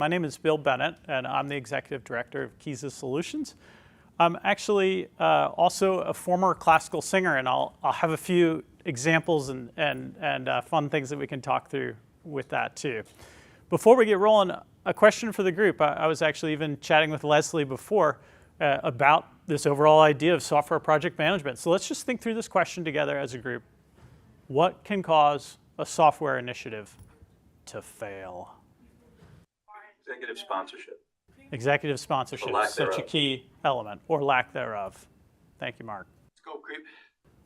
My name is Bill Bennett, and I'm the Executive Director of Keysa Solutions. I'm actually also a former classical singer, and I'll have a few examples and fun things that we can talk through with that too. Before we get rolling, a question for the group. I was actually even chatting with Leslie before about this overall idea of software project management. So let's just think through this question together as a group. What can cause a software initiative to fail? Executive sponsorship. Executive sponsorship is such a key element, or lack thereof. Thank you, Mark. Scope creep.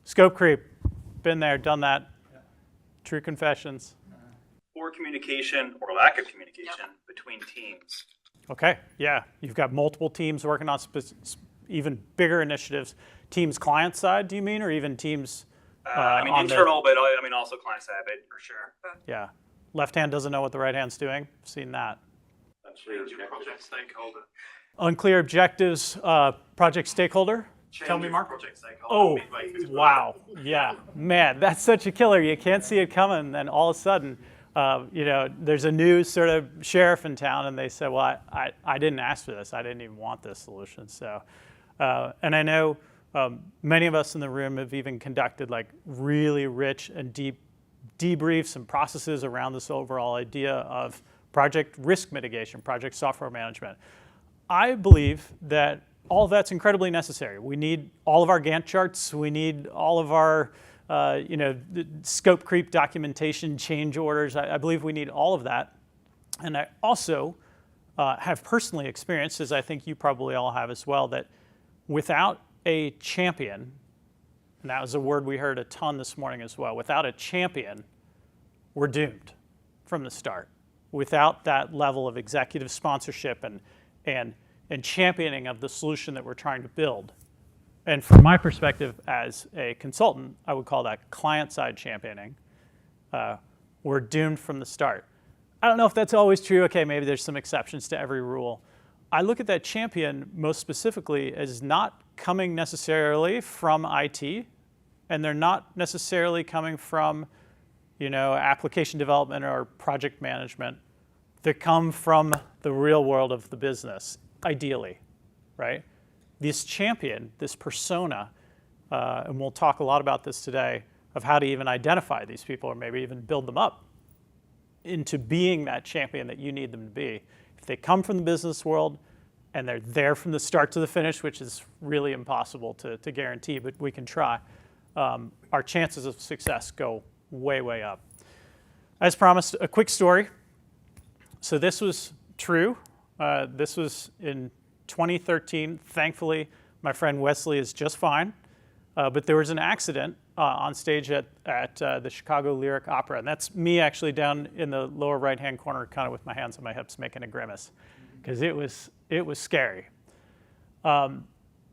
Scope creep. Been there, done that. Yeah. True confessions. Poor communication or lack of communication between teams. Okay, yeah. You've got multiple teams working on even bigger initiatives. Teams client side, do you mean, or even teams? Internal, but also client side, but for sure. Yeah. Left hand doesn't know what the right hand's doing. I've seen that. Project stakeholder. Unclear objectives, project stakeholder. Tell me, Mark. Project stakeholder. Oh, wow. Yeah, man, that's such a killer. You can't see it coming, then all of a sudden, there's a new sort of sheriff in town, and they said, well, I didn't ask for this. I didn't even want this solution. So, and I know many of us in the room have even conducted like really rich and deep debriefs and processes around this overall idea of project risk mitigation, project software management. I believe that all of that's incredibly necessary. We need all of our Gantt charts. We need all of our scope creep documentation, change orders. I believe we need all of that. And I also have personally experienced, as I think you probably all have as well, that without a champion, and that was a word we heard a ton this morning as well, without a champion, we're doomed from the start. Without that level of executive sponsorship and championing of the solution that we're trying to build. And from my perspective as a consultant, I would call that client-side championing. We're doomed from the start. I don't know if that's always true. Okay, maybe there's some exceptions to every rule. I look at that champion most specifically as not coming necessarily from IT, and they're not necessarily coming from application development or project management. They come from the real world of the business, ideally, right? This champion, this persona, and we'll talk a lot about this today, of how to even identify these people or maybe even build them up into being that champion that you need them to be. If they come from the business world and they're there from the start to the finish, which is really impossible to guarantee, but we can try, our chances of success go way, way up. As promised, a quick story. So this was true. This was in 2013. Thankfully, my friend Wesley is just fine. But there was an accident on stage at the Chicago Lyric Opera. And that's me actually down in the lower right-hand corner, kind of with my hands on my hips, making a grimace, because it was scary.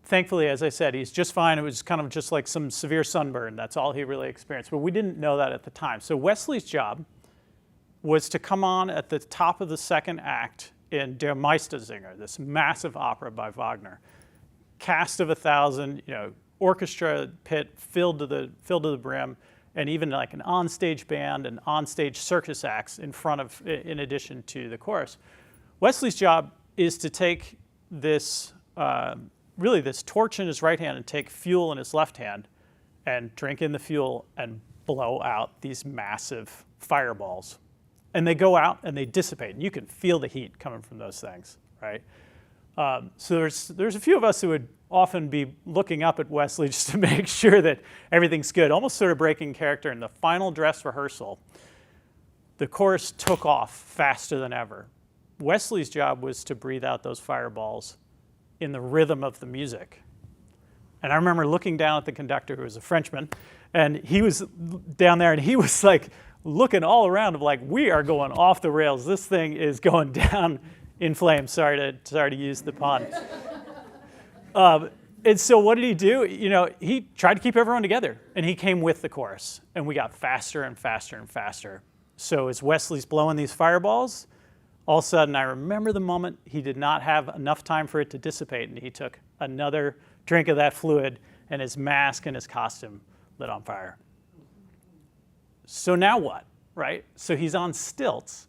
Thankfully, as I said, he's just fine. It was kind of just like some severe sunburn. That's all he really experienced. But we didn't know that at the time. So Wesley's job was to come on at the top of the second act in Der Meistersinger, this massive opera by Wagner. Cast of 1,000, orchestra pit filled to the brim, and even like an onstage band and onstage circus acts in addition to the chorus. Wesley's job is to take this this torch in his right hand and take fuel in his left hand and drink in the fuel and blow out these massive fireballs. And they go out and they dissipate. And you can feel the heat coming from those things, right? So there's a few of us who would often be looking up at Wesley just to make sure that everything's good, almost sort of breaking character. In the final dress rehearsal, the chorus took off faster than ever. Wesley's job was to breathe out those fireballs in the rhythm of the music. And I remember looking down at the conductor, who was a Frenchman, and he was down there and he was like looking all around of like, we are going off the rails. This thing is going down in flames. Sorry to use the pun. And so what did he do? He tried to keep everyone together, and he came with the chorus, and we got faster and faster and faster. So as Wesley's blowing these fireballs, all of a sudden, I remember the moment he did not have enough time for it to dissipate, and he took another drink of that fluid, and his mask and his costume lit on fire. So now what, right? So he's on stilts,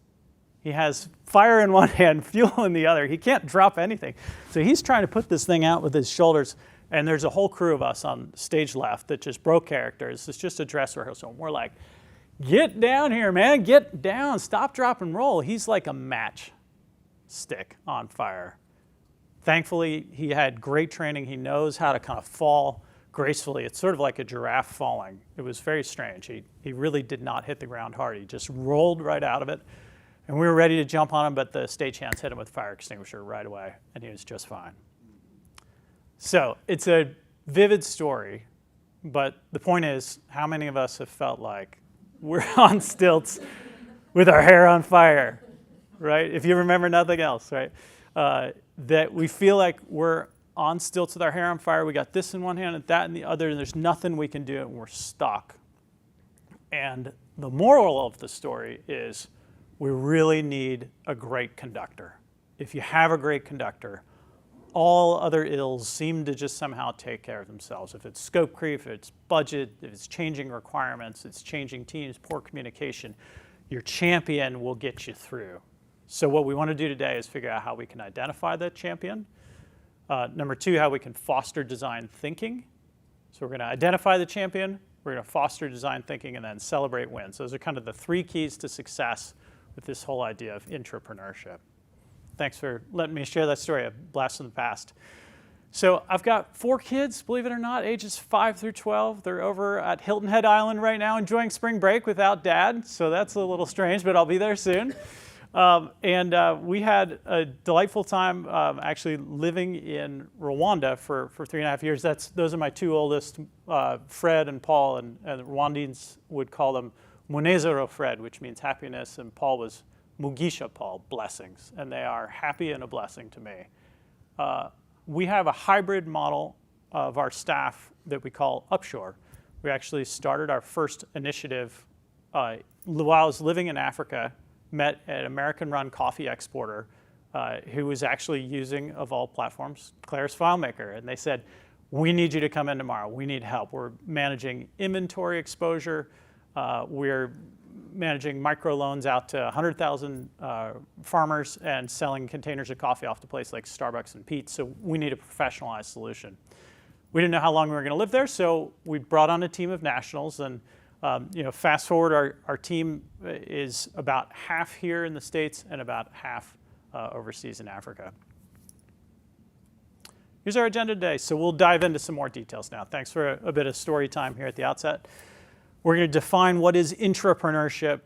He has fire in one hand, fuel in the other. He can't drop anything. So he's trying to put this thing out with his shoulders. And there's a whole crew of us on stage left that just broke characters. It's just a dress rehearsal. And we're like, get down here, man. Get down. Stop, drop, and roll. He's like a matchstick on fire. Thankfully, he had great training. He knows how to kind of fall gracefully. It's sort of like a giraffe falling. It was very strange. He really did not hit the ground hard. He just rolled right out of it. And we were ready to jump on him, but the stagehands hit him with a fire extinguisher right away, and he was just fine. So it's a vivid story, but the point is, how many of us have felt like we're on stilts with our hair on fire, right? If you remember nothing else, right? That we feel like we're on stilts with our hair on fire. We got this in one hand and that in the other, and there's nothing we can do, and we're stuck. And the moral of the story is we really need a great conductor. If you have a great conductor, all other ills seem to just somehow take care of themselves. If it's scope creep, if it's budget, if it's changing requirements, it's changing teams, poor communication, your champion will get you through. So what we want to do today is figure out how we can identify that champion. Number two, how we can foster design thinking. So we're going to identify the champion, we're going to foster design thinking, and then celebrate wins. Those are kind of the three keys to success with this whole idea of intrapreneurship. Thanks for letting me share that story, a blast from the past. So I've got 4 kids, believe it or not, ages 5 through 12. They're over at Hilton Head Island right now enjoying spring break without dad, so that's a little strange, but I'll be there soon. We had a delightful time actually living in Rwanda for 3.5 years. Those are my 2 oldest, Fred and Paul, and the Rwandans would call them Munezero Fred, which means happiness, and Paul was Mugisha Paul, blessings, and they are happy and a blessing to me. We have a hybrid model of our staff that we call Upshore. We actually started our first initiative while I was living in Africa, met an American-run coffee exporter who was actually using, of all platforms, Claire's FileMaker. And they said, we need you to come in tomorrow. We need help. We're managing inventory exposure. We're managing microloans out to 100,000 farmers and selling containers of coffee off to places like Starbucks and Pete's. So we need a professionalized solution. We didn't know how long we were going to live there, so we brought on a team of nationals. And fast forward, our team is about half here in the States and about half overseas in Africa. Here's our agenda today. So we'll dive into some more details now. Thanks for a bit of story time here at the outset. We're going to define what is intrapreneurship.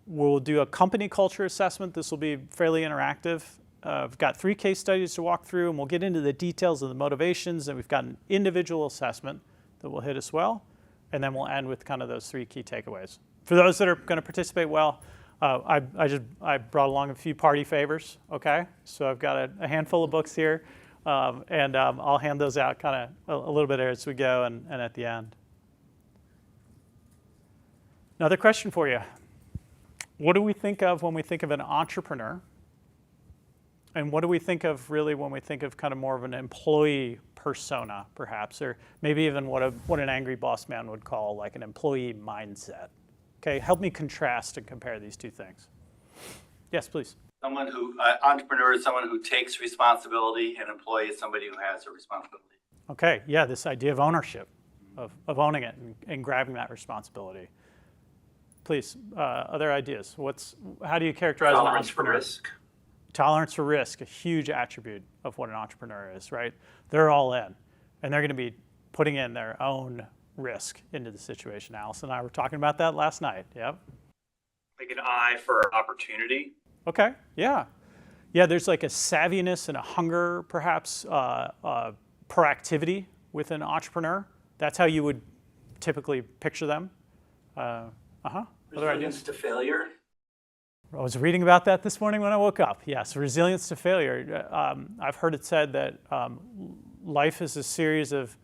We'll do a company culture assessment. This will be fairly interactive. I've got 3 case studies to walk through, and we'll get into the details of the motivations, and we've got an individual assessment that will hit us well, and then we'll end with kind of those 3 key takeaways. For those that are going to participate well, I brought along a few party favors, okay? So I've got a handful of books here, and I'll hand those out kind of a little bit as we go and at the end. Another question for you. What do we think of when we think of an entrepreneur? And what do we think of really when we think of kind of more of an employee persona, perhaps, or maybe even what an angry boss man would call like an employee mindset? Okay, help me contrast and compare these 2 things. Yes, please. Entrepreneur is someone who takes responsibility, and employee is somebody who has a responsibility. Okay, yeah, this idea of ownership, of owning it and grabbing that responsibility. Please, other ideas. How do you characterize an Tolerance for entrepreneur? risk. Tolerance for risk, a huge attribute of what an entrepreneur is, right? They're all in, and they're going to be putting in their own risk into the situation. Alice and I were talking about that last night. Yep. Like an eye for opportunity. Okay. Yeah. Yeah. There's like a savviness and a hunger, perhaps, proactivity with an entrepreneur. That's how you would typically picture them. Resilience to failure. I was reading about that this morning when I woke up. Yes, resilience to failure. I've heard it said that life is a series of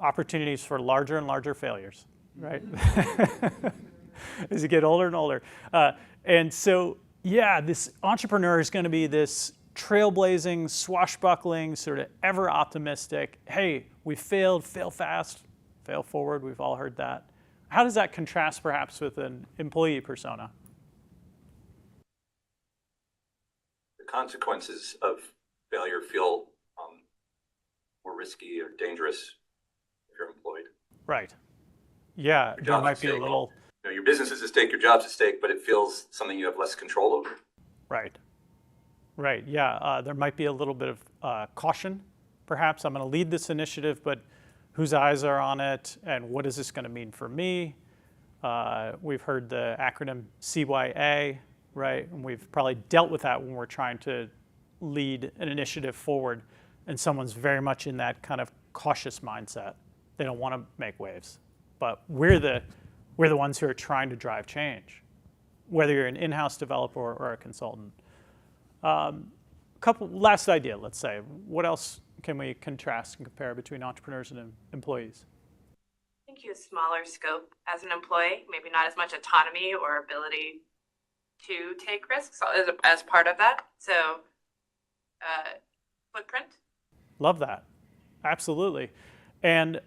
opportunities for larger and larger failures, right? As you get older and older. And so, yeah, this entrepreneur is going to be this trailblazing, swashbuckling, sort of ever optimistic, hey, we failed, fail fast, fail forward. We've all heard that. How does that contrast perhaps with an employee persona? consequences of failure feel more risky or dangerous if you're employed. Right. Yeah, Your there job's might at be a stake. little, You know, your business is at stake, your job's at stake, but it feels something you have less control over. right. Right, yeah, there might be a little bit of caution, perhaps. I'm going to lead this initiative, but whose eyes are on it, and what is this going to mean for me? We've heard the acronym CYA, right? And we've probably dealt with that when we're trying to lead an initiative forward, and someone's very much in that kind of cautious mindset. They don't want to make waves, but we're the ones who are trying to drive change, whether you're an in-house developer or a consultant. Last idea, let's say. What else can we contrast and compare between entrepreneurs and employees? I think you have smaller scope as an employee, maybe not as much autonomy or ability to take risks as part of that. So, footprint. Love that, absolutely, and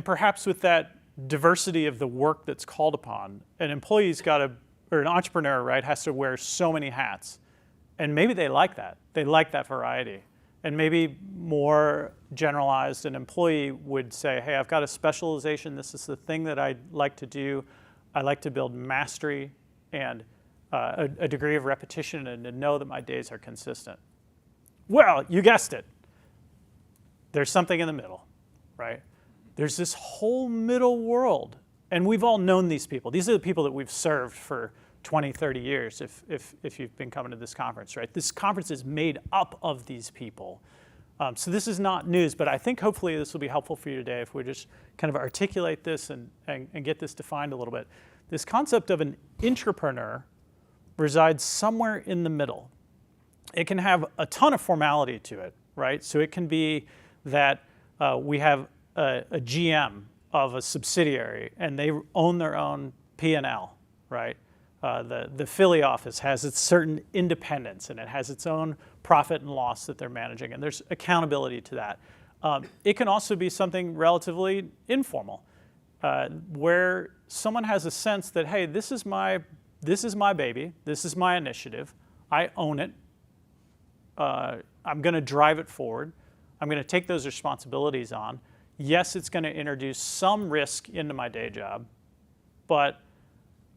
perhaps with that diversity of the work that's called upon, an employee's got to, or an entrepreneur, right, has to wear so many hats, and maybe they like that. They like that variety, and maybe more generalized, an employee would say, "Hey, I've got a specialization. This is the thing that I like to do. I like to build mastery and a degree of repetition, and to know that my days are consistent." Well, you guessed it. There's something in the middle, right? There's this whole middle world. And we've all known these people. These are the people that we've served for 20, 30 years if you've been coming to this conference, right? This conference is made up of these people. So this is not news, but I think hopefully this will be helpful for you today if we just kind of articulate this and get this defined a little bit. This concept of an intrapreneur resides somewhere in the middle. It can have a ton of formality to it, right? So it can be that we have a GM of a subsidiary and they own their own P&L, right? The Philly office has its certain independence and it has its own profit and loss that they're managing, and there's accountability to that. It can also be something relatively informal, where someone has a sense that, hey, this is my baby, this is my initiative, I own it, I'm going to drive it forward, I'm going to take those responsibilities on. Yes, it's going to introduce some risk into my day job, but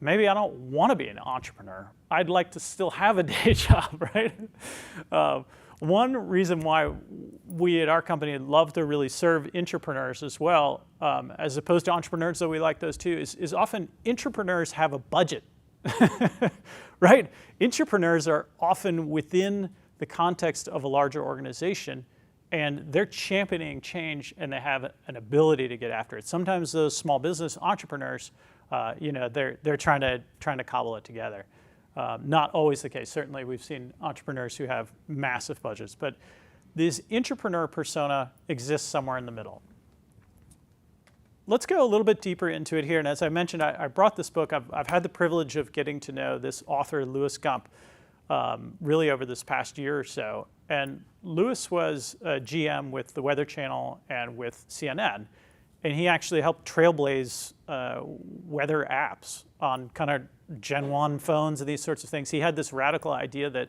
maybe I don't want to be an entrepreneur. I'd like to still have a day job, right? One reason why we at our company love to really serve intrapreneurs as well, as opposed to entrepreneurs, though we like those too, is often intrapreneurs have a budget, right? Intrapreneurs are often within the context of a larger organization, and they're championing change, and they have an ability to get after it. Sometimes those small business entrepreneurs, they're trying to cobble it together. Not always the case. Certainly, we've seen entrepreneurs who have massive budgets, but this intrapreneur persona exists somewhere in the middle. Let's go a little bit deeper into it here. And as I mentioned, I brought this book. I've had the privilege of getting to know this author, Louis Gump, really over this past year or so. And Louis was a GM with the Weather Channel and with CNN. And he actually helped trailblaze weather apps on kind of Gen 1 phones and these sorts of things. He had this radical idea that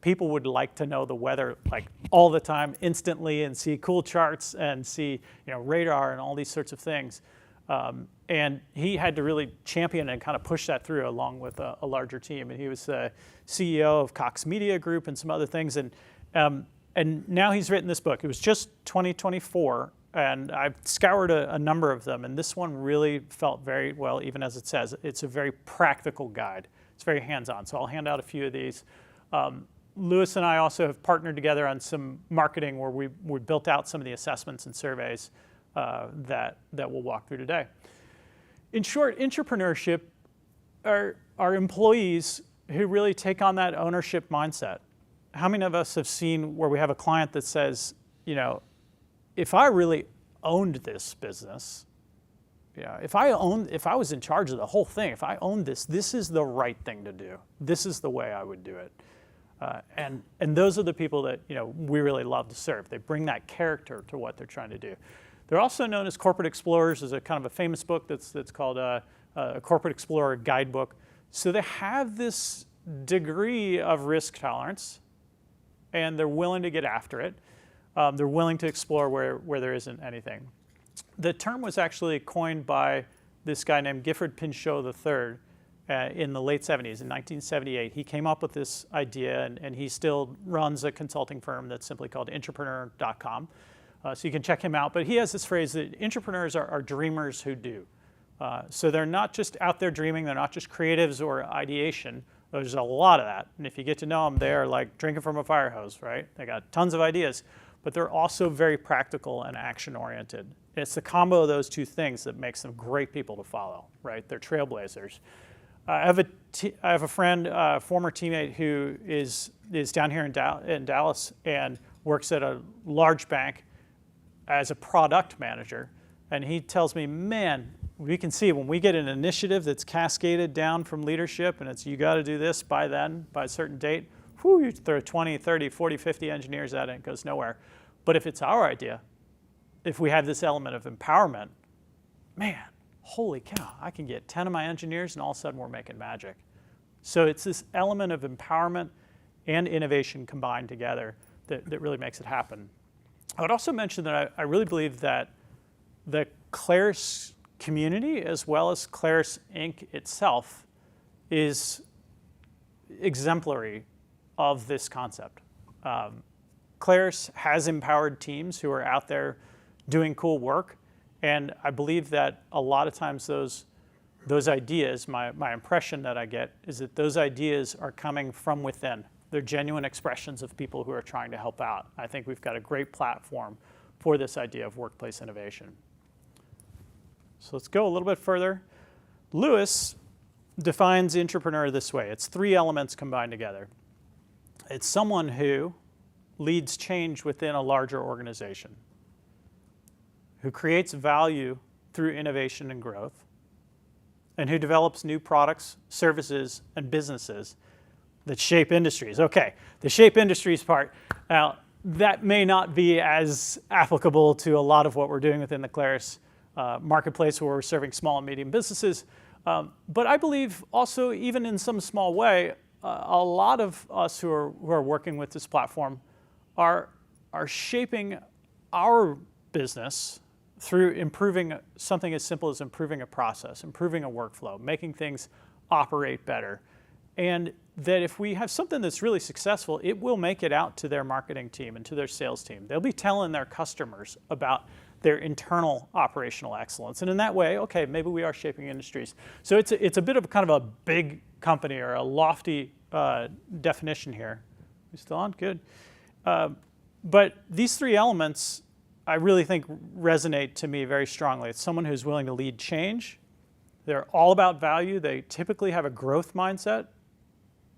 people would like to know the weather like all the time, instantly, and see cool charts and see radar and all these sorts of things. And he had to really champion and kind of push that through along with a larger team. And he was the CEO of Cox Media Group and some other things. And now he's written this book. It was just 2024. And I've scoured a number of them, and this one really felt very, well, even as it says, it's a very practical guide. It's very hands-on, so I'll hand out a few of these. Louis and I also have partnered together on some marketing where we built out some of the assessments and surveys that we'll walk through today. In short, intrapreneurship are employees who really take on that ownership mindset. How many of us have seen where we have a client that says, if I really owned this business, if I was in charge of the whole thing, if I owned this is the right thing to do. This is the way I would do it. And those are the people that we really love to serve. They bring that character to what they're trying to do. They're also known as corporate explorers. There's a kind of a famous book that's called a Corporate Explorer Guidebook. So they have this degree of risk tolerance, and they're willing to get after it. They're willing to explore where there isn't anything. The term was actually coined by this guy named Gifford Pinchot III in the late 70s, in 1978. He came up with this idea, and he still runs a consulting firm that's simply called intrapreneur.com. So you can check him out. But he has this phrase that intrapreneurs are dreamers who do. So they're not just out there dreaming. They're not just creatives or ideation. There's a lot of that. And if you get to know them, they're like drinking from a fire hose, right? They got tons of ideas. But they're also very practical and action-oriented. It's the combo of those two things that makes them great people to follow, right? They're trailblazers. I have a friend, former teammate, who is down here in Dallas and works at a large bank as a product manager. And he tells me, man, we can see when we get an initiative that's cascaded down from leadership and it's you got to do this by then, by a certain date, whew, you throw 20, 30, 40, 50 engineers at it, it goes nowhere. But if it's our idea, if we have this element of empowerment, man, holy cow, I can get 10 of my engineers and all of a sudden we're making magic. So it's this element of empowerment and innovation combined together that really makes it happen. I would also mention that I really believe that the Claris community, as well as Claris Inc. itself, is exemplary of this concept. Claris has empowered teams who are out there doing cool work, and I believe that a lot of times those ideas, my impression that I get is that those ideas are coming from within. They're genuine expressions of people who are trying to help out. I think we've got a great platform for this idea of workplace innovation. So let's go a little bit further. Louis defines intrapreneur this way. It's three elements combined together. It's someone who leads change within a larger organization, who creates value through innovation and growth, and who develops new products, services, and businesses that shape industries. Okay, the shape industries part, now that may not be as applicable to a lot of what we're doing within the Claris marketplace, where we're serving small and medium businesses. But I believe also, even in some small way, a lot of us who are working with this platform are shaping our business through improving something as simple as improving a process, improving a workflow, making things operate better. And that if we have something that's really successful, it will make it out to their marketing team and to their sales team. They'll be telling their customers about their internal operational excellence. And in that way, okay, maybe we are shaping industries. So it's a bit of kind of a big company or a lofty definition here. We still on? Good. But these three elements, I really think, resonate to me very strongly. It's someone who's willing to lead change. They're all about value. They typically have a growth mindset,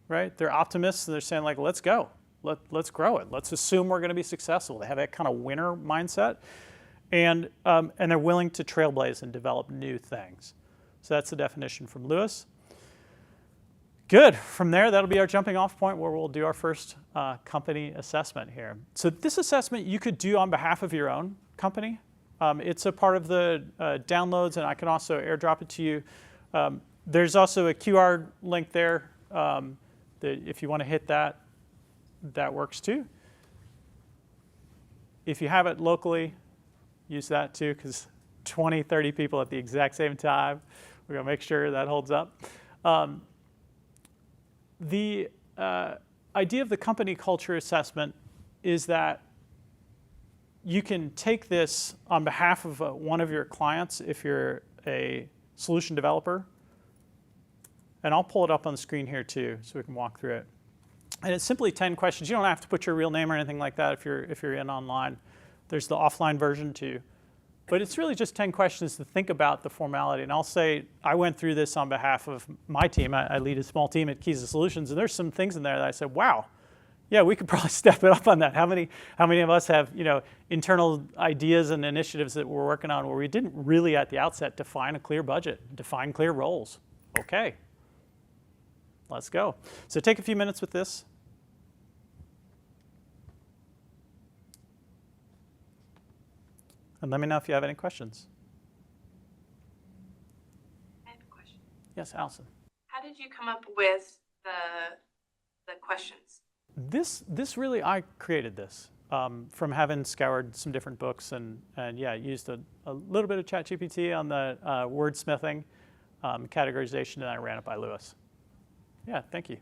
right? They're optimists, and they're saying, like, let's go. Let's grow it. Let's assume we're going to be successful. They have that kind of winner mindset. And they're willing to trailblaze and develop new things. So that's the definition from Louis. Good. From there, that'll be our jumping off point where we'll do our first company assessment here. So this assessment you could do on behalf of your own company. It's a part of the downloads, and I can also airdrop it to you. There's also a QR link there that if you want to hit that, that works too. If you have it locally, use that too, because 20, 30 people at the exact same time, we're going to make sure that holds up. The idea of the company culture assessment is that you can take this on behalf of one of your clients if you're a solution developer. And I'll pull it up on the screen here too so we can walk through it. And it's simply 10 questions. You don't have to put your real name or anything like that if you're in online. There's the offline version too. But it's really just 10 questions to think about the formality. And I'll say I went through this on behalf of my team. I lead a small team at Keys to Solutions, and there's some things in there that I said, wow, yeah, we could probably step it up on that. How many of us have internal ideas and initiatives that we're working on where we didn't really at the outset define a clear budget, define clear roles? Okay, let's go. So take a few minutes with this. And let me know if you have any questions. I have a question. Yes, Allison. How did you come up with the questions? This really, I created this from having scoured some different books and yeah, used a little bit of ChatGPT on the wordsmithing categorization, and I ran it by Louis. Yeah, thank you.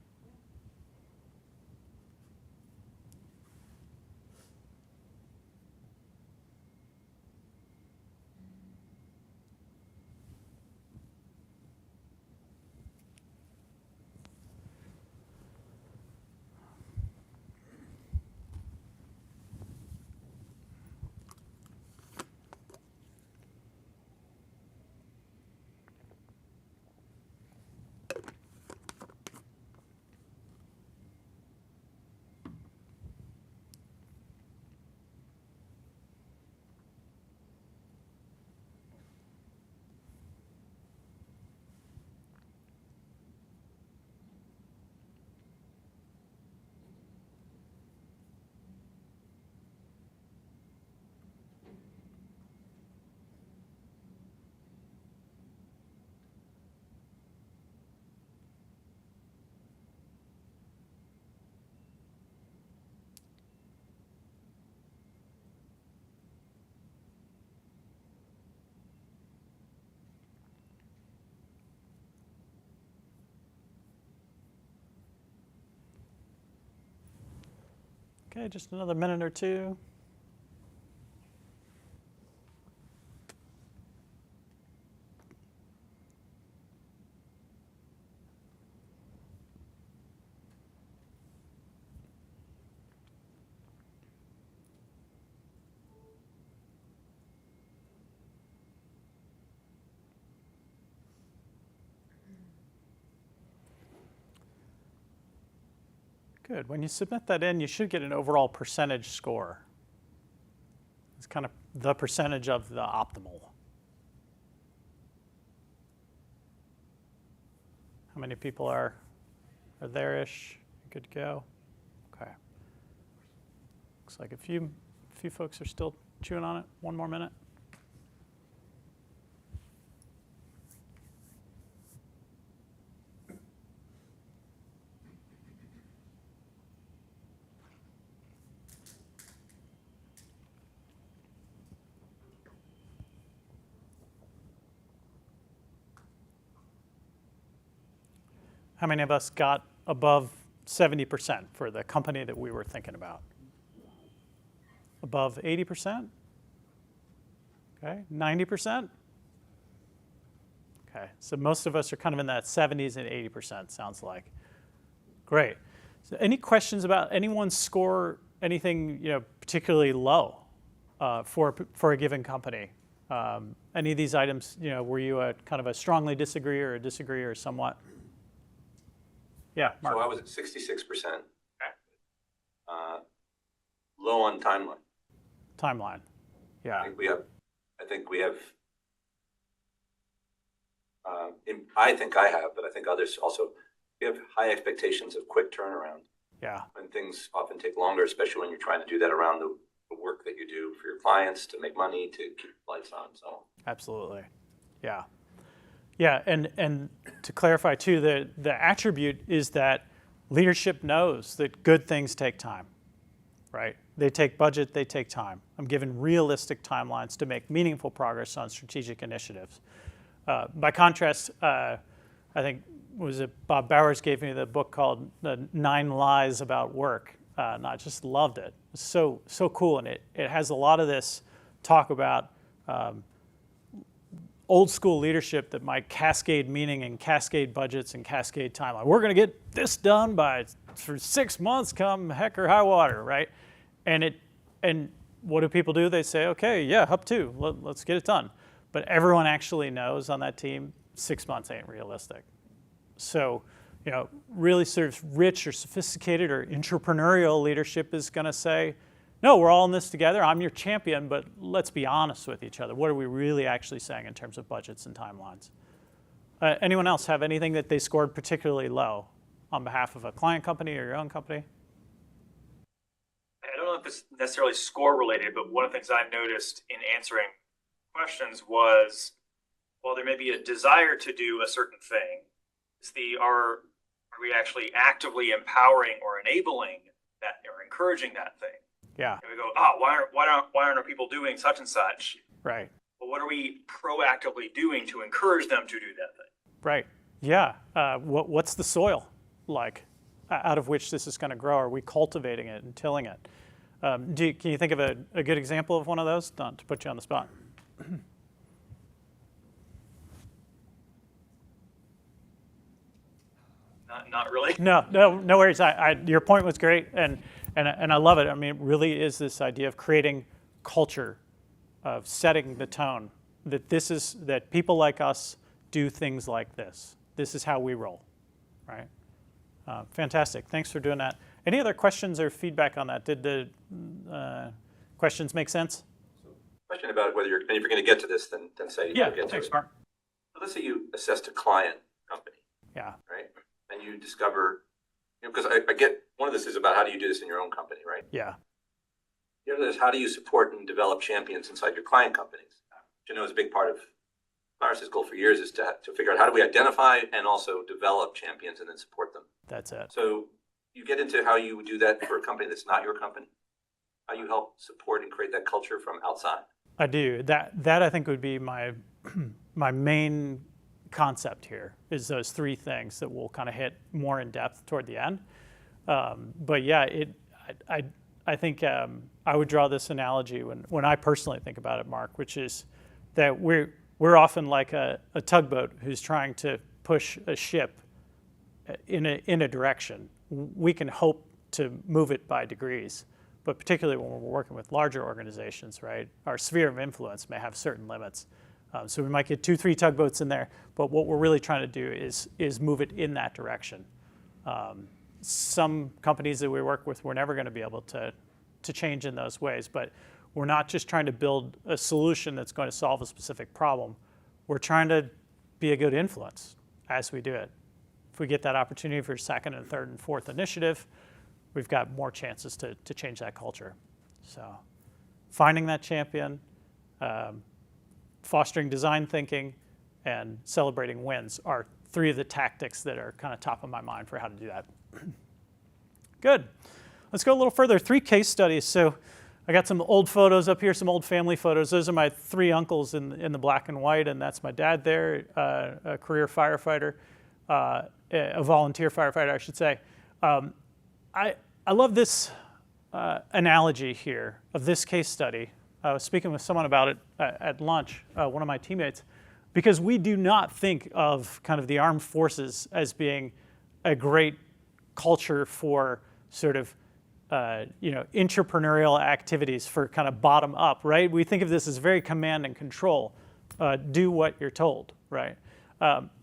Okay, just another minute or two. Good. When you submit that in, you should get an overall percentage score. It's kind of the percentage of the optimal. How many people are there-ish? Good to go. Okay. Looks like a few folks are still chewing on it. One more minute. How many of us got above 70% for the company that we were thinking about? Above 80%? Okay, 90%? Okay, so most of us are kind of in that 70s and 80%, sounds like. Great. So any questions about anyone's score, anything particularly low for a given company? Any of these items, were you a kind of a strongly disagree or a disagree or somewhat? Yeah, Mark. So I was at 66%. Low on timeline. Timeline. Yeah. I think I have, but I think others also, we have high expectations of quick turnaround. Yeah. And things often take longer, especially when you're trying to do that around the work that you do for your clients to make money, to keep the lights on. So Absolutely. Yeah. Yeah, and to clarify too, the attribute is that leadership knows that good things take time, right? They take budget, they take time. I'm given realistic timelines to make meaningful progress on strategic initiatives. By contrast, I think, was it Bob Bowers gave me the book called The 9 Lies About Work, and I just loved it. It's so cool, and it has a lot of this talk about old school leadership that might cascade meaning and cascade budgets and cascade timeline. We're going to get this done for 6 months, come heck or high water, right? And what do people do? They say, okay, yeah, up to, let's get it done. But everyone actually knows on that team 6 months ain't realistic. So, really sort of rich or sophisticated or entrepreneurial leadership is going to say, no, we're all in this together. I'm your champion, but let's be honest with each other. What are we really actually saying in terms of budgets and timelines? Anyone else have anything that they scored particularly low on behalf of a client company or your own company? I don't know if it's necessarily score related, but one of the things I noticed in answering questions was, while there may be a desire to do a certain thing, our Are we actually actively empowering or enabling that or encouraging that thing? Yeah, And we go, oh, why aren't our people doing such and such? right. But what are we proactively doing to encourage them to do that thing? Right. Yeah. What's the soil like out of which this is going to grow? Are we cultivating it and tilling it? Can you think of a good example of one of those? Not to put you on the spot. Not really. No worries. Your point was great, and I love it. I mean, it really is this idea of creating culture, of setting the tone that people like us do things like this. This is how we roll, right? Fantastic. Thanks for doing that. Any other questions or feedback on that? Did the questions make sense? Question about whether if you're going to get to this, then say you get to thanks, it. Mark. So let's say you assessed a client company, Yeah, right? And you discover, because I get, one of this is about how do you do this in your own company, right? yeah, The other is how do you support and develop champions inside your client companies? Which I know is a big part of Clarus's goal for years is to figure out how do we identify and also develop champions and then support them. that's it. So you get into how you do that for a company that's not your company, how you help support and create that culture from outside. I do. That I think would be my my main concept here is those three things that we'll kind of hit more in depth toward the end. But yeah, I think I would draw this analogy when I personally think about it, Mark, which is that we're often like a tugboat who's trying to push a ship in a direction. We can hope to move it by degrees, but particularly when we're working with larger organizations, right? Our sphere of influence may have certain limits. So we might get 2-3 tugboats in there, but what we're really trying to do is move it in that direction. Some companies that we work with, we're never going to be able to change in those ways, but we're not just trying to build a solution that's going to solve a specific problem. We're trying to be a good influence as we do it. If we get that opportunity for second and third and fourth initiative, we've got more chances to change that culture. So finding that champion, fostering design thinking, and celebrating wins are three of the tactics that are kind of top of my mind for how to do that. Good. Let's go a little further. 3 case studies. So I got some old photos up here, some old family photos. Those are my 3 uncles in the black and white, and that's my dad there, a career firefighter, a volunteer firefighter, I should say. I love this analogy here of this case study. I was speaking with someone about it at lunch, one of my teammates, because we do not think of kind of the armed forces as being a great culture for sort of intrapreneurial activities for kind of bottom up, right? We think of this as very command and control. Do what you're told, right?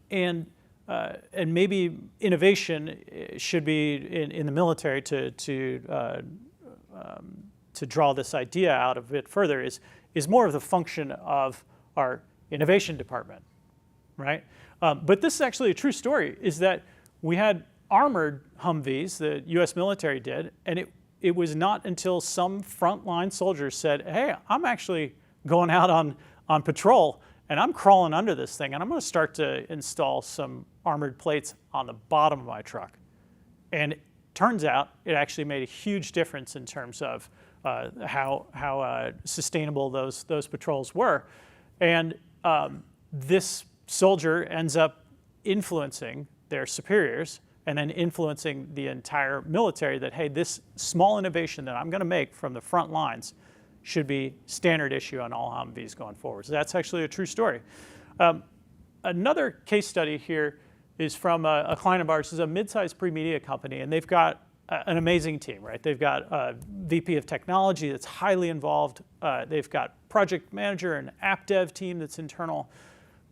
And maybe innovation should be in the military to draw this idea out a bit further is more of the function of our innovation department, right? But this is actually a true story, is that we had armored Humvees, the U.S. military did, and it was not until some frontline soldiers said, hey, I'm actually going out on patrol, and I'm crawling under this thing, and I'm going to start to install some armored plates on the bottom of my truck. And it turns out it actually made a huge difference in terms of how sustainable those patrols were. And this soldier ends up influencing their superiors and then influencing the entire military that, hey, this small innovation that I'm going to make from the front lines should be standard issue on all Humvees going forward. So that's actually a true story. Another case study here is from a client of ours, is a mid-sized pre-media company, and they've got an amazing team, right? They've got a VP of technology that's highly involved. They've got project manager and app dev team that's internal.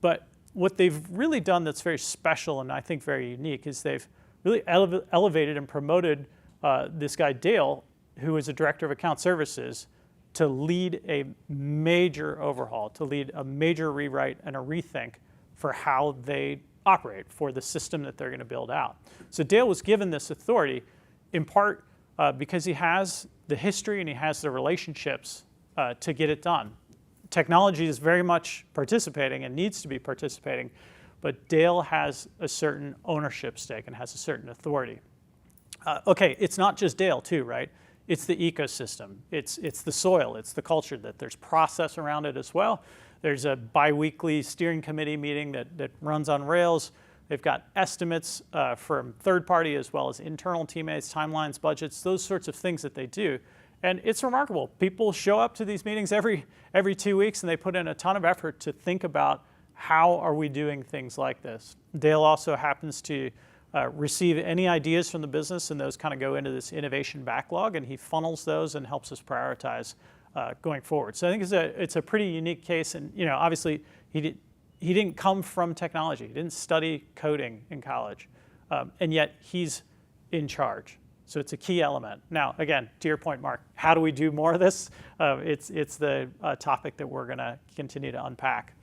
But what they've really done that's very special and I think very unique is they've really elevated and promoted this guy, Dale, who is a director of account services, to lead a major overhaul, to lead a major rewrite and a rethink for how they operate, for the system that they're going to build out. So Dale was given this authority in part because he has the history and he has the relationships to get it done. Technology is very much participating and needs to be participating, but Dale has a certain ownership stake and has a certain authority. Okay, it's not just Dale too, right? It's the ecosystem, it's the soil, it's the culture, that there's process around it as well. There's a bi-weekly steering committee meeting that runs on rails. They've got estimates from third party as well as internal teammates, timelines, budgets, those sorts of things that they do. And it's remarkable. People show up to these meetings every 2 weeks, and they put in a ton of effort to think about how are we doing things like this. Dale also happens to receive any ideas from the business, and those kind of go into this innovation backlog, and he funnels those and helps us prioritize going forward. So I think it's a pretty unique case, and obviously he didn't come from technology. He didn't study coding in college, and yet he's in charge. So it's a key element. Now, again, to your point, Mark, how do we do more of this? It's the topic that we're going to continue to unpack.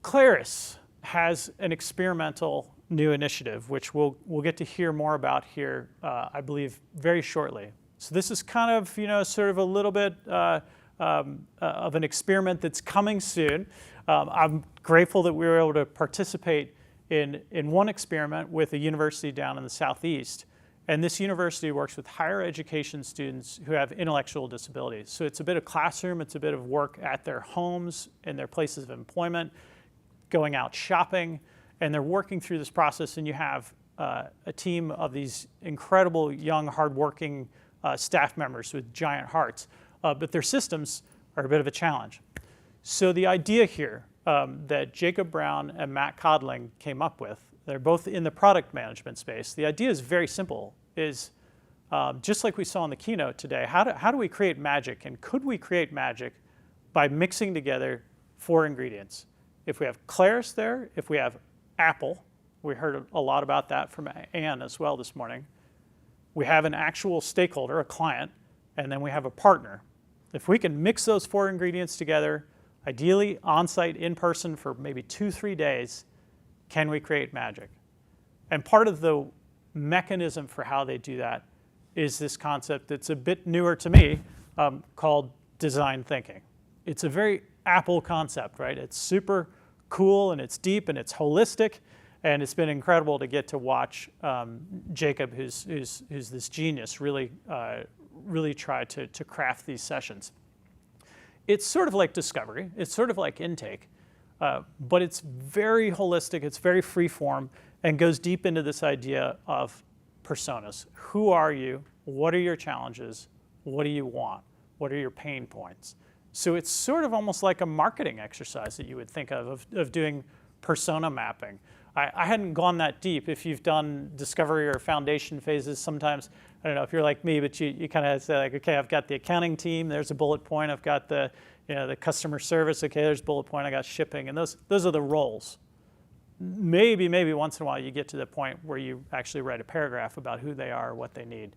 Claris has an experimental new initiative, which we'll get to hear more about here, I believe, very shortly. So this is kind of, sort of a little bit of an experiment that's coming soon. I'm grateful that we were able to participate in one experiment with a university down in the Southeast. And this university works with higher education students who have intellectual disabilities. So it's a bit of classroom, it's a bit of work at their homes and their places of employment, going out shopping, and they're working through this process, and you have a team of these incredible young, hardworking staff members with giant hearts, but their systems are a bit of a challenge. So the idea here that Jacob Brown and Matt Codling came up with, they're both in the product management space. The idea is very simple, is just like we saw in the keynote today, how do we create magic? And could we create magic by mixing together 4 ingredients? If we have Claris there, if we have apple, we heard a lot about that from Anne as well this morning. We have an actual stakeholder, a client, and then we have a partner. If we can mix those 4 ingredients together, ideally on-site, in person for maybe 2-3 days, can we create magic? And part of the mechanism for how they do that is this concept that's a bit newer to me called design thinking. It's a very Apple concept, right? It's super cool and it's deep and it's holistic, and it's been incredible to get to watch Jacob, who's this genius, really try to craft these sessions. It's sort of like discovery, it's sort of like intake, but it's very holistic, it's very free form, and goes deep into this idea of personas. Who are you? What are your challenges? What do you want? What are your pain points? So it's sort of almost like a marketing exercise that you would think of doing persona mapping. I hadn't gone that deep. If you've done discovery or foundation phases, sometimes, I don't know if you're like me, but you kind of say like, okay, I've got the accounting team, there's a bullet point. I've got the customer service, okay, there's a bullet point. I got shipping, and those are the roles. Maybe once in a while you get to the point where you actually write a paragraph about who they are, what they need.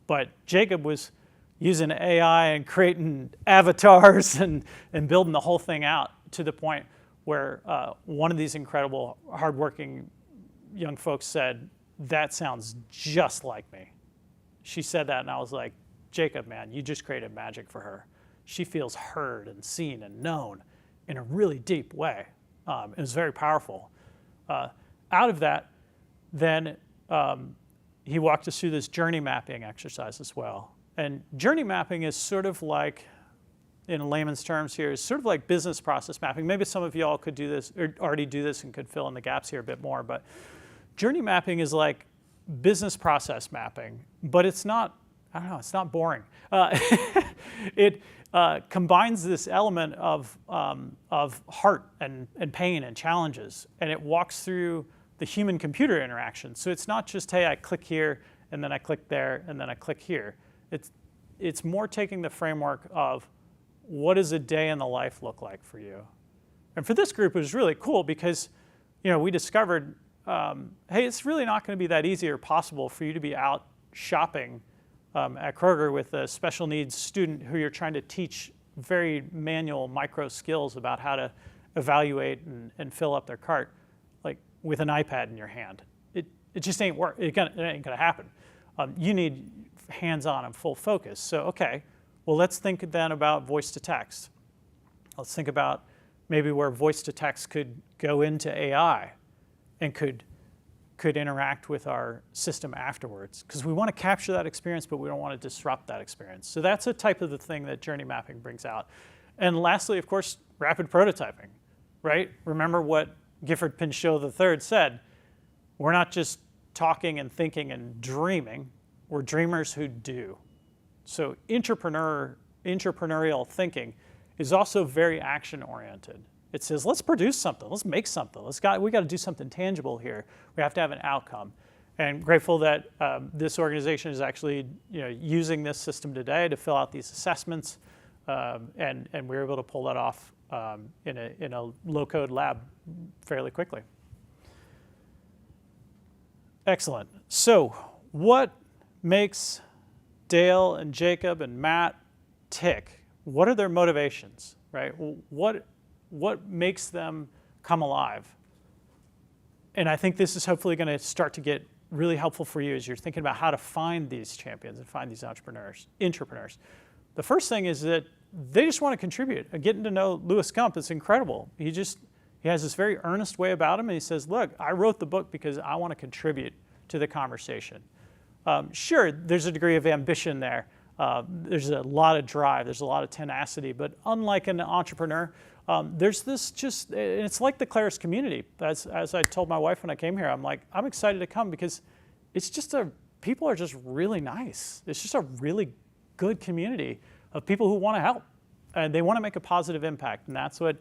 But Jacob was using AI and creating avatars and building the whole thing out to the point where one of these incredible, hardworking young folks said, "That sounds just like me." She said that, and I was like, Jacob, man, you just created magic for her. She feels heard and seen and known in a really deep way. It was very powerful. Out of that, then he walked us through this journey mapping exercise as well. And journey mapping is sort of like, in layman's terms here, is sort of like business process mapping. Maybe some of y'all could do this, or already do this, and could fill in the gaps here a bit more. But journey mapping is like business process mapping, but it's not, I don't know, it's not boring. It combines this element of heart and pain and challenges, and it walks through the human-computer interaction. So it's not just, hey, I click here, and then I click there, and then I click here. It's more taking the framework of, what does a day in the life look like for you? And for this group, it was really cool because, we discovered, hey, it's really not going to be that easy or possible for you to be out shopping at Kroger with a special needs student who you're trying to teach very manual micro skills about how to evaluate and fill up their cart, like with an iPad in your hand. It just ain't work. It ain't gonna happen. You need hands-on and full focus. So okay, well, let's think then about voice to text. Let's think about maybe where voice to text could go into AI and could interact with our system afterwards, because we want to capture that experience, but we don't want to disrupt that experience. So that's a type of the thing that journey mapping brings out. And lastly, of course, rapid prototyping, right? Remember what Gifford Pinchot III said, we're not just talking and thinking and dreaming, we're dreamers who do. So intrapreneurial thinking is also very action-oriented. It says, let's produce something, let's make something, we got to do something tangible here. We have to have an outcome. And grateful that this organization is actually using this system today to fill out these assessments, and we were able to pull that off in a low-code lab fairly quickly. Excellent. So what makes Dale and Jacob and Matt tick? What are their motivations, right? What makes them come alive? And I think this is hopefully going to start to get really helpful for you as you're thinking about how to find these champions and find these intrapreneurs. The first thing is that they just want to contribute. Getting to know Louis Gump is incredible. He has this very earnest way about him, and he says, look, I wrote the book because I want to contribute to the conversation. Sure, there's a degree of ambition there. There's a lot of drive, there's a lot of tenacity, but unlike an entrepreneur, there's this and it's like the Claris community. As I told my wife when I came here, I'm like, I'm excited to come because it's just people are just really nice. It's just a really good community of people who want to help, and they want to make a positive impact, and that's what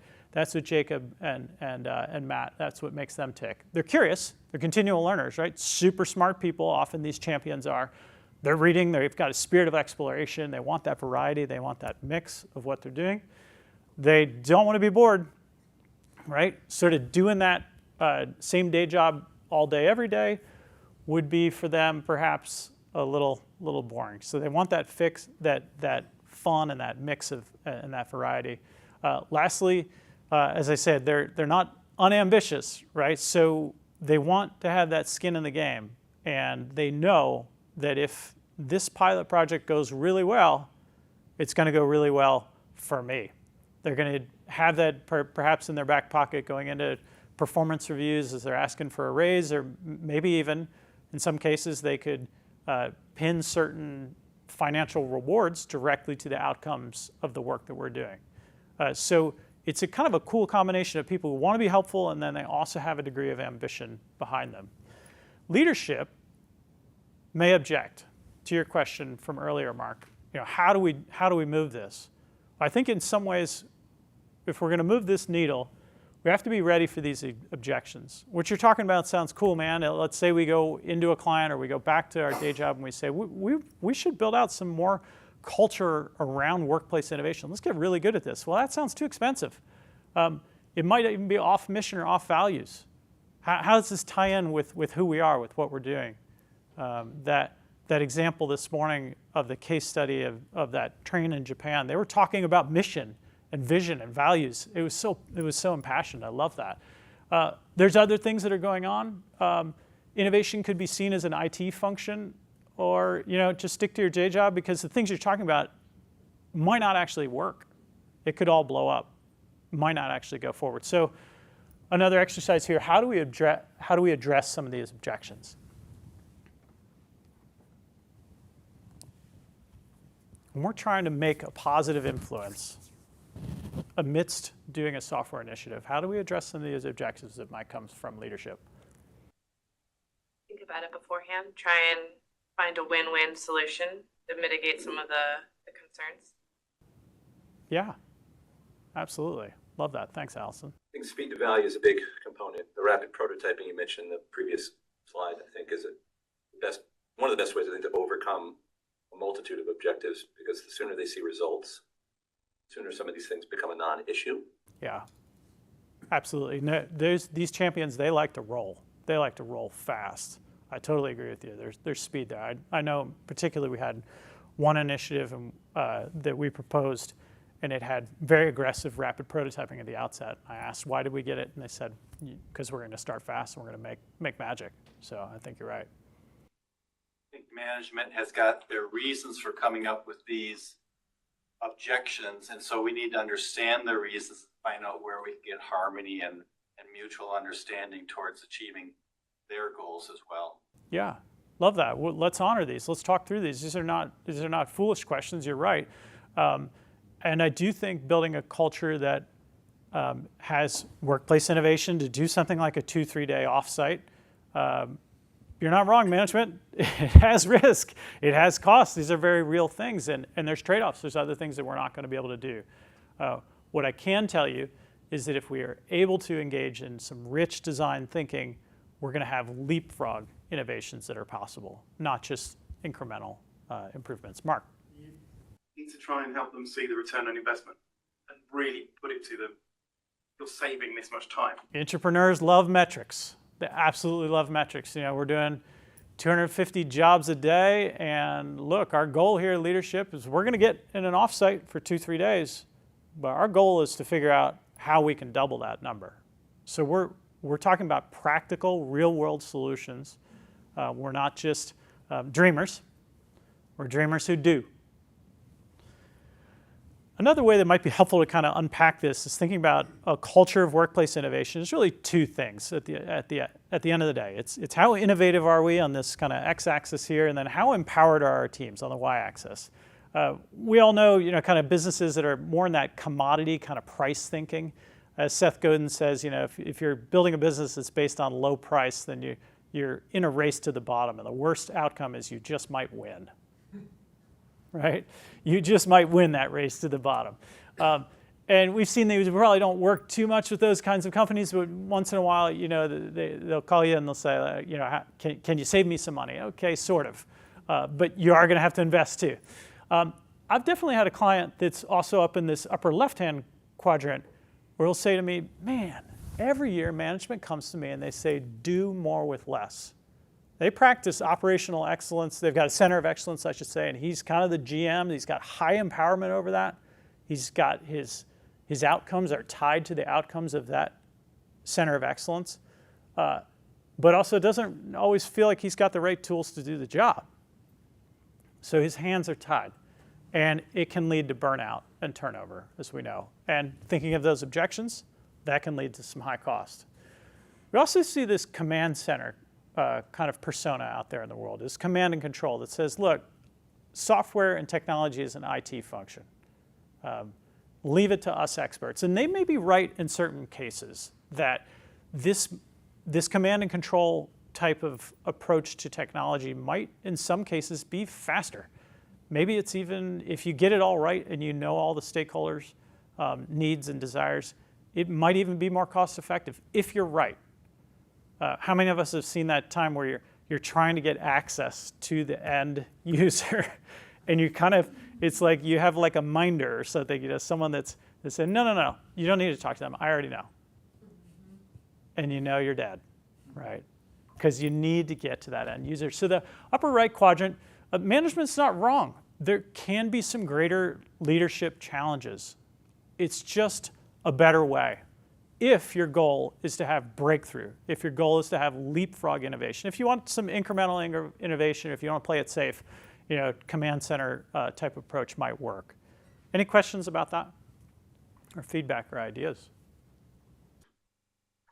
Jacob and Matt, that's what makes them tick. They're curious, they're continual learners, right? Super smart people, often these champions are. They're reading, they've got a spirit of exploration, they want that variety, they want that mix of what they're doing. They don't want to be bored, right? Sort of doing that same day job all day, every day would be for them perhaps a little boring. So they want that fix, that fun and that mix of and that variety. Lastly, as I said, they're not unambitious, right? So they want to have that skin in the game, and they know that if this pilot project goes really well, it's going to go really well for me. They're going to have that perhaps in their back pocket going into performance reviews as they're asking for a raise, or maybe even in some cases they could pin certain financial rewards directly to the outcomes of the work that we're doing. So it's a kind of a cool combination of people who want to be helpful, and then they also have a degree of ambition behind them. Leadership may object to your question from earlier, Mark. How do we move this? I think in some ways, if we're going to move this needle, we have to be ready for these objections. What you're talking about sounds cool, man. Let's say we go into a client or we go back to our day job and we say, we should build out some more culture around workplace innovation. Let's get really good at this. Well, that sounds too expensive. It might even be off mission or off values. How does this tie in with who we are, with what we're doing? That example this morning of the case study of that train in Japan, they were talking about mission and vision and values. It was so impassioned. I love that. There's other things that are going on. Innovation could be seen as an IT function, or just stick to your day job, because the things you're talking about might not actually work. It could all blow up. Might not actually go forward. So another exercise here: how do we address some of these objections? When we're trying to make a positive influence amidst doing a software initiative, how do we address some of these objections that might come from leadership? Think about it beforehand. Try and find a win-win solution to mitigate some of the concerns. Yeah, absolutely. Love that. Thanks, Allison. I think speed to value is a big component. The rapid prototyping you mentioned in the previous slide, I think, is one of the best ways, I think, to overcome a multitude of objectives, because the sooner they see results, the sooner some of these things become a non-issue. Yeah, absolutely. No, these champions, they like to roll. They like to roll fast. I totally agree with you. There's speed there. I know particularly we had one initiative that we proposed, and it had very aggressive rapid prototyping at the outset. I asked, why did we get it? And they said, because we're going to start fast and we're going to make magic. So I think you're right. I think management has got their reasons for coming up with these objections, and so we need to understand the reasons find out where we can get harmony and mutual understanding towards achieving their goals as well. Yeah, love that. Well, let's honor these. Let's talk through these. These are not foolish questions. You're right, and I do think building a culture that has workplace innovation to do something like a 2-3 day offsite. You're not wrong, management. It has risk. It has costs. These are very real things, and there's trade-offs. There's other things that we're not going to be able to do. What I can tell you is that if we are able to engage in some rich design thinking, we're going to have leapfrog innovations that are possible, not just incremental improvements. Mark. You need to try and help them see the return on investment and really put it to them. You're saving this much time. Intrapreneurs love metrics. They absolutely love metrics. You know, we're doing 250 jobs a day, and look, our goal here at leadership is we're going to get in an offsite for 2-3 days, but our goal is to figure out how we can double that number. So we're talking about practical, real-world solutions. We're not just dreamers. We're dreamers who do. Another way that might be helpful to kind of unpack this is thinking about a culture of workplace innovation. There's really two things at the end of the day. It's how innovative are we on this kind of x-axis here, and then how empowered are our teams on the y-axis. We all know, kind of businesses that are more in that commodity kind of price thinking. As Seth Godin says, if you're building a business that's based on low price, then you're in a race to the bottom, and the worst outcome is you just might win. Right? You just might win that race to the bottom. And we've seen they probably don't work too much with those kinds of companies, but once in a while, they'll call you and they'll say, can you save me some money? Okay, sort of. But you are going to have to invest too. I've definitely had a client that's also up in this upper left-hand quadrant where he'll say to me, man, every year management comes to me and they say, do more with less. They practice operational excellence. They've got a center of excellence, I should say, and he's kind of the GM. He's got high empowerment over that. He's got his outcomes are tied to the outcomes of that center of excellence, but also doesn't always feel like he's got the right tools to do the job. So his hands are tied, and it can lead to burnout and turnover, as we know. And thinking of those objections, that can lead to some high cost. We also see this command center kind of persona out there in the world, is command and control that says, look, software and technology is an IT function. Leave it to us experts. And they may be right in certain cases that this command and control type of approach to technology might, in some cases, be faster. Maybe it's even, if you get it all right and you know all the stakeholders' needs and desires, it might even be more cost effective if you're right. How many of us have seen that time where you're trying to get access to the end user, and you kind of, it's like you have like a minder or something, someone that's saying, no, you don't need to talk to them. I already know. And you're dead, right? Because you need to get to that end user. So the upper right quadrant, management's not wrong. There can be some greater leadership challenges. It's just a better way. If your goal is to have breakthrough, if your goal is to have leapfrog innovation, if you want some incremental innovation, if you want to play it safe, command center type approach might work. Any questions about that? Or feedback or ideas?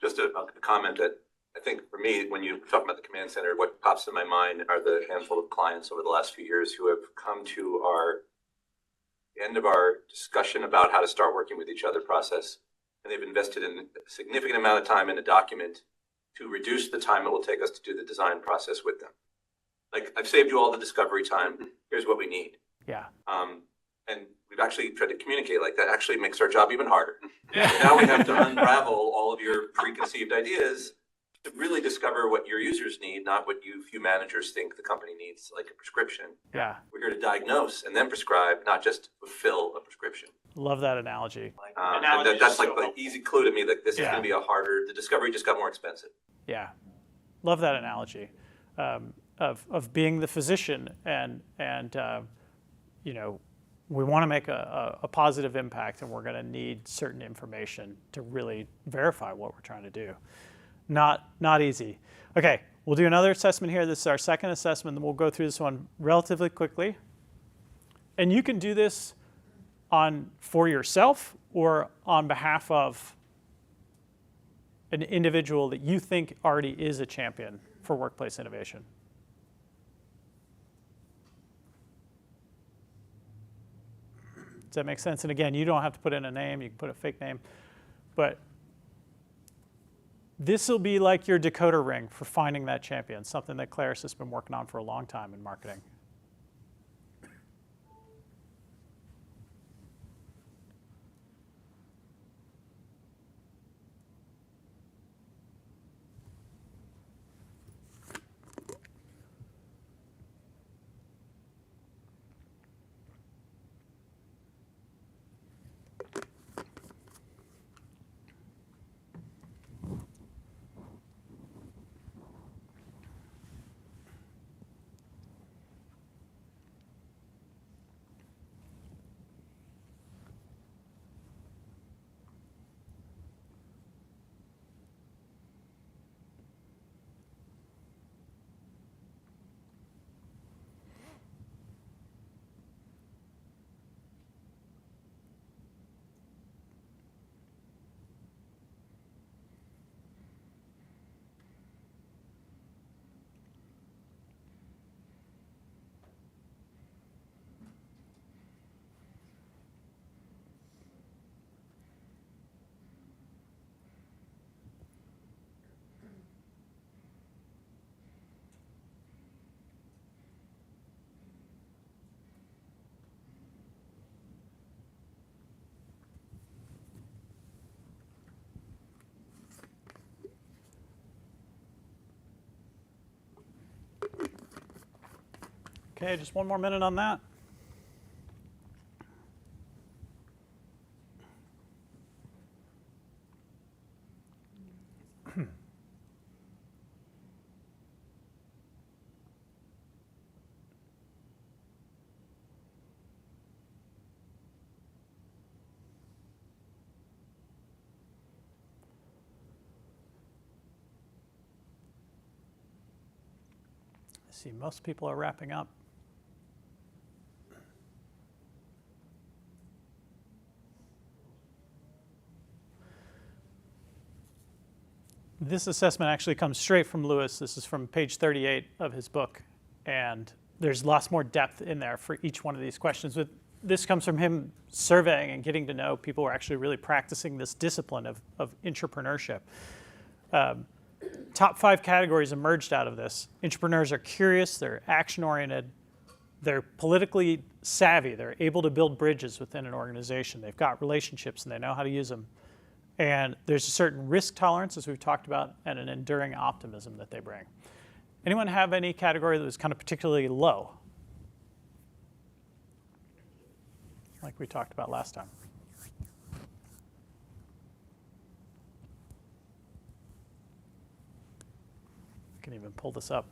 Just a comment that I think for me, when you talk about the command center, what pops in my mind are the handful of clients over the last few years who have come to the end of our discussion about how to start working with each other process. And they've invested in a significant amount of time in a document to reduce the time it will take us to do the design process with them. Like, I've saved you all the discovery time. Here's what we need. Yeah. And we've actually tried to communicate like that actually makes our job even harder. So now we have to unravel all of your preconceived ideas to really discover what your users need, not what few managers think the company needs, like a prescription. Yeah. We're here to diagnose and then prescribe, not just fulfill a prescription. Love that analogy. And that's like an easy clue to me that this is going to be the discovery just got more expensive. Yeah. Love that analogy of being the physician and we want to make a positive impact, and we're going to need certain information to really verify what we're trying to do. Not easy. Okay, we'll do another assessment here. This is our second assessment, and we'll go through this one relatively quickly. And you can do this for yourself, or on behalf of an individual that you think already is a champion for workplace innovation? Does that make sense? And again, you don't have to put in a name, you can put a fake name, but this will be like your decoder ring for finding that champion, something that Claris has been working on for a long time in marketing. Okay, just one more minute on that. I see most people are wrapping up. This assessment actually comes straight from Louis. This is from page 38 of his book. And there's lots more depth in there for each one of these questions. But this comes from him surveying and getting to know people who are actually really practicing this discipline of intrapreneurship. Top 5 categories emerged out of this. Intrapreneurs are curious, they're action-oriented, they're politically savvy, they're able to build bridges within an organization, they've got relationships and they know how to use them. And there's a certain risk tolerance, as we've talked about, and an enduring optimism that they bring. Anyone have any category that was kind of particularly low? Like we talked about last time. I can even pull this up.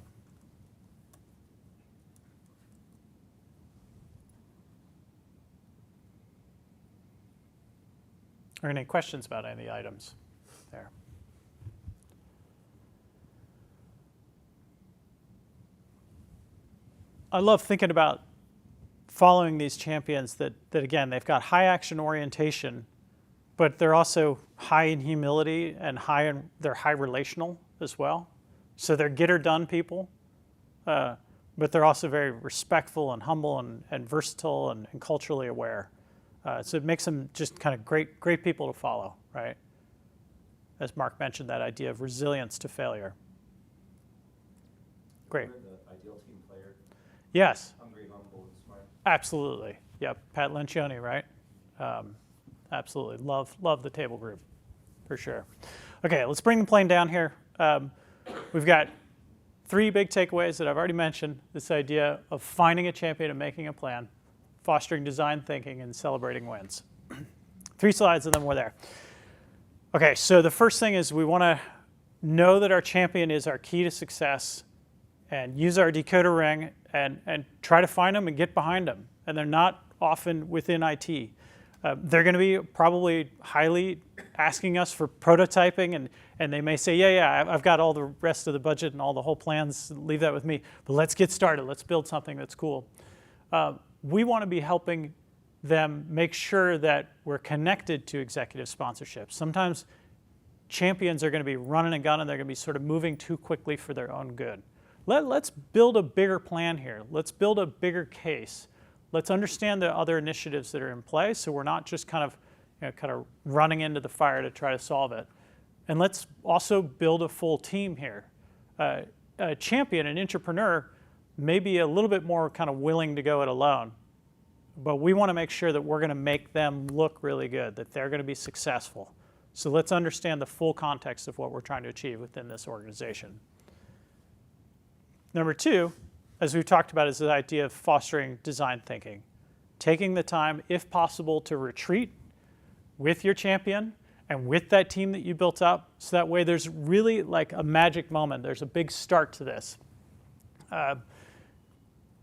Are there any questions about any of the items there? I love thinking about following these champions that again, they've got high action orientation, but they're also high in humility and they're high relational as well. So they're get her done people, but they're also very respectful and humble and versatile and culturally aware. So it makes them just kind of great people to follow, right? As Mark mentioned, that idea of resilience to failure. Great. The ideal team player. Yes. Hungry, humble, and smart. Absolutely. Yep. Pat Lencioni, right? Absolutely. Love the table group, for sure. Okay, let's bring the plane down here. We've got 3 big takeaways that I've already mentioned. This idea of finding a champion and making a plan, fostering design thinking, and celebrating wins. 3 slides and then we're there. Okay, so the first thing is we want to know that our champion is our key to success and use our decoder ring and try to find them and get behind them. And they're not often within IT. They're going to be probably highly asking us for prototyping, and they may say, yeah, I've got all the rest of the budget and all the whole plans, leave that with me, but let's get started. Let's build something that's cool. We want to be helping them make sure that we're connected to executive sponsorship. Sometimes champions are going to be running and gunning. They're going to be sort of moving too quickly for their own good. Let's build a bigger plan here. Let's build a bigger case. Let's understand the other initiatives that are in play so we're not just kind of running into the fire to try to solve it. And let's also build a full team here. A champion, an intrapreneur, may be a little bit more kind of willing to go it alone. But we want to make sure that we're going to make them look really good, that they're going to be successful. So let's understand the full context of what we're trying to achieve within this organization. Number two, as we've talked about, is the idea of fostering design thinking. Taking the time, if possible, to retreat with your champion and with that team that you built up, so that way there's really like a magic moment. There's a big start to this.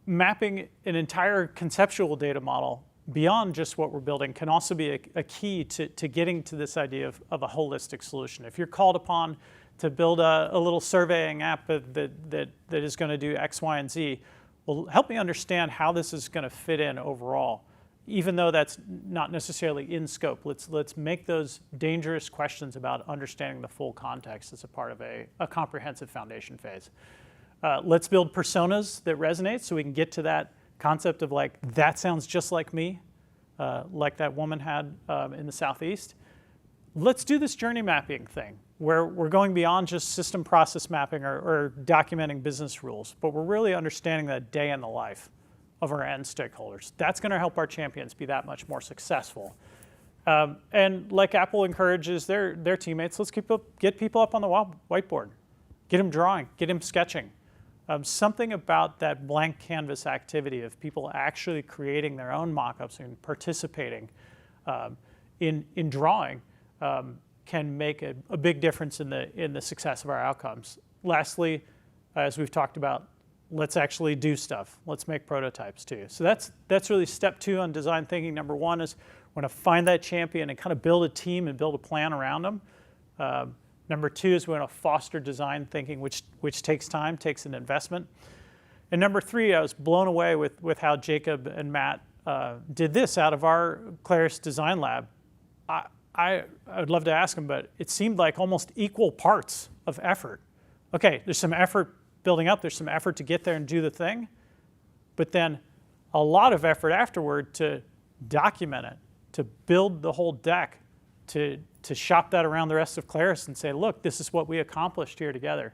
Mapping an entire conceptual data model beyond just what we're building can also be a key to getting to this idea of a holistic solution. If you're called upon to build a little surveying app that is going to do X, Y, and Z, well, help me understand how this is going to fit in overall. Even though that's not necessarily in scope, let's make those dangerous questions about understanding the full context as a part of a comprehensive foundation phase. Let's build personas that resonate so we can get to that concept of like, that sounds just like me, like that woman had in the Southeast. Let's do this journey mapping thing where we're going beyond just system process mapping or documenting business rules, but we're really understanding that day in the life of our end stakeholders. That's going to help our champions be that much more successful. And like Apple encourages their teammates, let's get people up on the whiteboard, get them drawing, get them sketching. Something about that blank canvas activity of people actually creating their own mock-ups and participating in drawing can make a big difference in the success of our outcomes. Lastly, as we've talked about, let's actually do stuff. Let's make prototypes too. So that's really step two on design thinking. Number one is we're going to find that champion and kind of build a team and build a plan around them. Number two is we're going to foster design thinking, which takes time, takes an investment. And number three, I was blown away with how Jacob and Matt did this out of our Claris Design Lab. I would love to ask them, but it seemed like almost equal parts of effort. Okay, there's some effort building up, there's some effort to get there and do the thing, but then a lot of effort afterward to document it, to build the whole deck, to shop that around the rest of Claris and say, look, this is what we accomplished here together.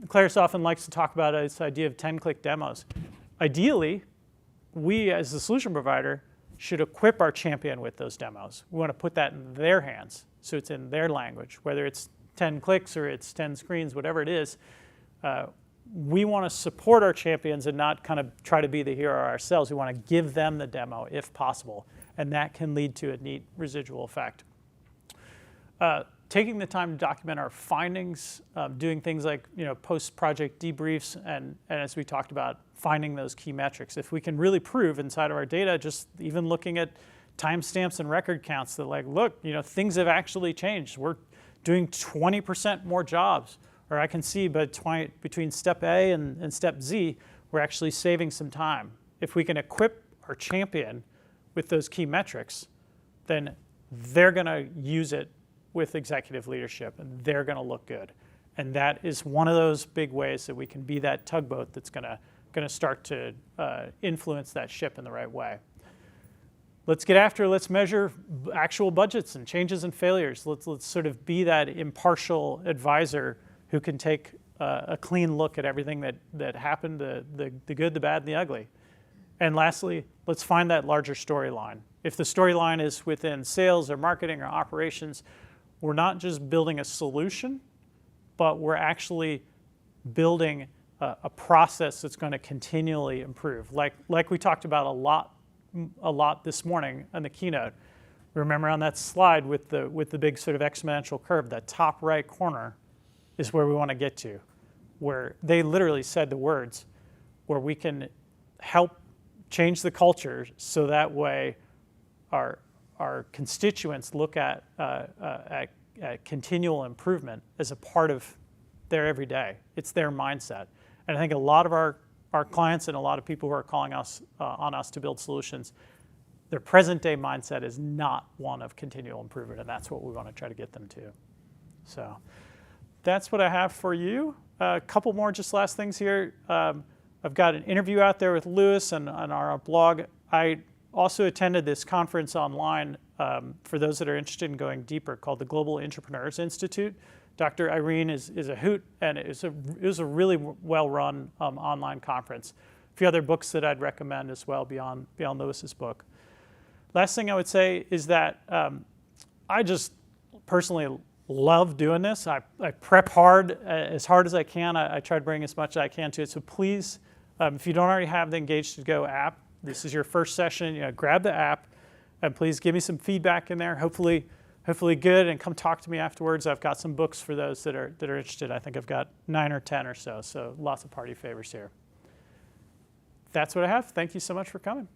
Claris often likes to talk about this idea of 10-click demos. Ideally, we as the solution provider should equip our champion with those demos. We want to put that in their hands, so it's in their language, whether it's 10 clicks or it's 10 screens, whatever it is. We want to support our champions and not kind of try to be the hero ourselves. We want to give them the demo if possible, and that can lead to a neat residual effect. Taking the time to document our findings, doing things like post-project debriefs, and as we talked about, finding those key metrics. If we can really prove inside of our data, just even looking at timestamps and record counts that like, look, things have actually changed. We're doing 20% more jobs. Or I can see between step A and step Z, we're actually saving some time. If we can equip our champion with those key metrics, then they're going to use it with executive leadership, and they're going to look good. And that is one of those big ways that we can be that tugboat that's going to start to influence that ship in the right way. Let's get after, let's measure actual budgets and changes and failures. Let's sort of be that impartial advisor who can take a clean look at everything that happened, the good, the bad, and the ugly. And lastly, let's find that larger storyline. If the storyline is within sales or marketing or operations, we're not just building a solution, but we're actually building a process that's going to continually improve. Like we talked about a lot this morning in the keynote. Remember on that slide with the big sort of exponential curve, that top right corner is where we want to get to, where they literally said the words, where we can help change the culture so that way our constituents look at continual improvement as a part of their everyday. It's their mindset. And I think a lot of our clients and a lot of people who are calling us on us to build solutions, their present day mindset is not one of continual improvement, and that's what we want to try to get them to. So that's what I have for you. A couple more just last things here. I've got an interview out there with Louis and on our blog. I also attended this conference online for those that are interested in going deeper called the Global Intrapreneurs Institute. Dr. Irene is a hoot, and it was a really well-run online conference. A few other books that I'd recommend as well beyond Louis's book. Last thing I would say is that I just personally love doing this. I prep hard as I can. I try to bring as much as I can to it. So please, if you don't already have the Engage to Go app, this is your first session, grab the app and please give me some feedback in there. Hopefully good, and come talk to me afterwards. I've got some books for those that are interested. I think I've got 9 or 10 or so lots of party favors here. That's what I have. Thank you so much for coming.